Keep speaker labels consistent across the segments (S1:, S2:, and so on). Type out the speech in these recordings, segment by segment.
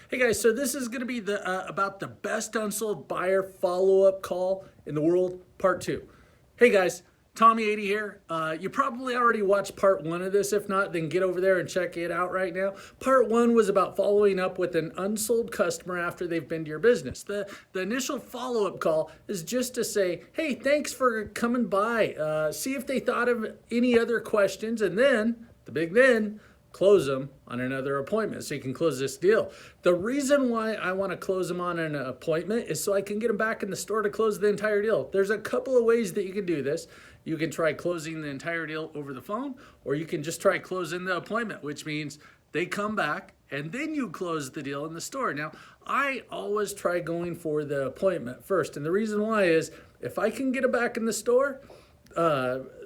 S1: Hey guys, so this is going to be about the best unsold buyer follow-up call in the world, part 2. Hey guys, Tommy Ady here. You probably already watched part 1 of this. If not, then get over there and check it out right now. Part 1 was about following up with an unsold customer after they've been to your business. The initial follow-up call is just to say, hey, thanks for coming by. See if they thought of any other questions, and then, the big then, close them on another appointment so you can close this deal. The reason why I want to close them on an appointment is so I can get them back in the store to close the entire deal. There's a couple of ways that you can do this. You can try closing the entire deal over the phone, or you can just try closing the appointment, which means they come back and then you close the deal in the store. Now, I always try going for the appointment first, and the reason why is if I can get them back in the store,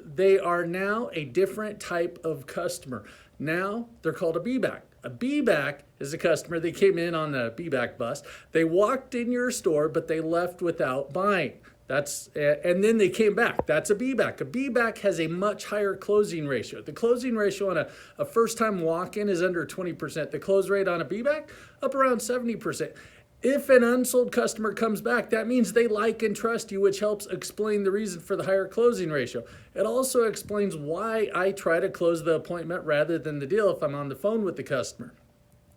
S1: they are now a different type of customer. Now they're called a B-back. A B-back is a customer, they came in on the B-back bus, they walked in your store, but they left without buying. And then they came back. That's a B-back. A B-back has a much higher closing ratio. The closing ratio on a first-time walk-in is under 20%. The close rate on a B-back, up around 70%. If an unsold customer comes back, that means they like and trust you, which helps explain the reason for the higher closing ratio. It also explains why I try to close the appointment rather than the deal if I'm on the phone with the customer.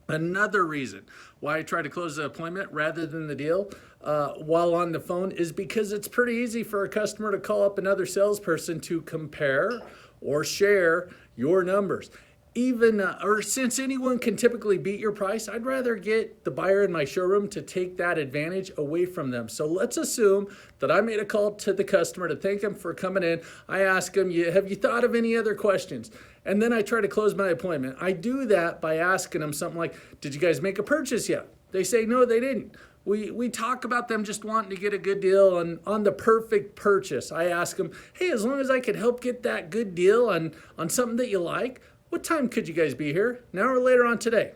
S1: Another reason why I try to close the appointment rather than the deal while on the phone is because it's pretty easy for a customer to call up another salesperson to compare or share your numbers. Or since anyone can typically beat your price, I'd rather get the buyer in my showroom to take that advantage away from them. So let's assume that I made a call to the customer to thank him for coming in. I ask him, have you thought of any other questions? And then I try to close my appointment. I do that by asking them something like, did you guys make a purchase yet? They say, no, they didn't. We talk about them just wanting to get a good deal on the perfect purchase. I ask them, hey, as long as I could help get that good deal on something that you like, what time could you guys be here? An hour later on today.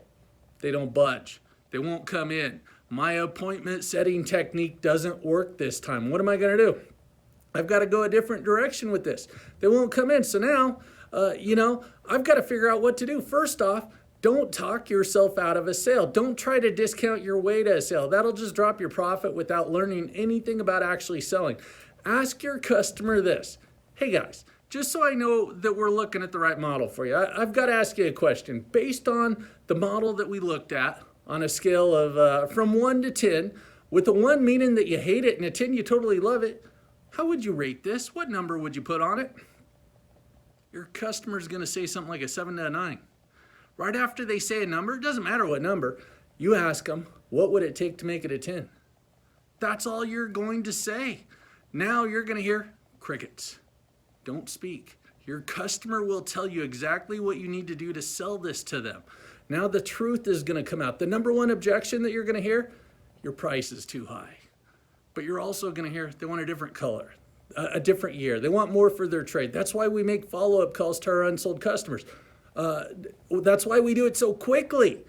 S1: They don't budge. They won't come in. My appointment setting technique doesn't work this time. What am I going to do? I've got to go a different direction with this. They won't come in. So now, I've got to figure out what to do. First off, don't talk yourself out of a sale. Don't try to discount your way to a sale. That'll just drop your profit without learning anything about actually selling. Ask your customer this. Hey guys, just so I know that we're looking at the right model for you, I've got to ask you a question. Based on the model that we looked at on a scale of from 1 to 10, with a 1 meaning that you hate it and a 10 you totally love it, how would you rate this? What number would you put on it? Your customer's going to say something like a 7 to a 9. Right after they say a number, it doesn't matter what number, you ask them, what would it take to make it a 10? That's all you're going to say. Now you're going to hear crickets. Don't speak. Your customer will tell you exactly what you need to do to sell this to them. Now the truth is going to come out. The number one objection that you're going to hear, your price is too high. But you're also going to hear they want a different color, a different year. They want more for their trade. That's why we make follow-up calls to our unsold customers. That's why we do it so quickly.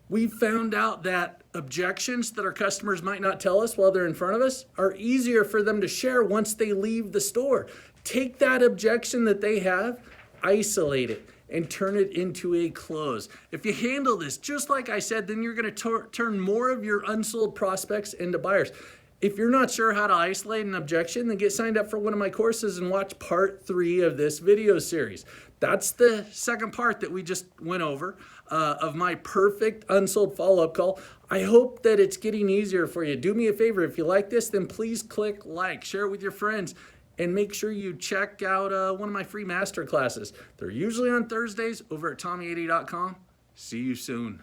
S1: We found out that objections that our customers might not tell us while they're in front of us are easier for them to share once they leave the store. Take that objection that they have, isolate it, and turn it into a close. If you handle this just like I said, then you're going to turn more of your unsold prospects into buyers. If you're not sure how to isolate an objection, then get signed up for one of my courses and watch part 3 of this video series. That's the second part that we just went over of my perfect unsold follow-up call. I hope that it's getting easier for you. Do me a favor, if you like this, then please click like, share it with your friends, and make sure you check out one of my free master classes. They're usually on Thursdays over at TommyAdy.com. See you soon.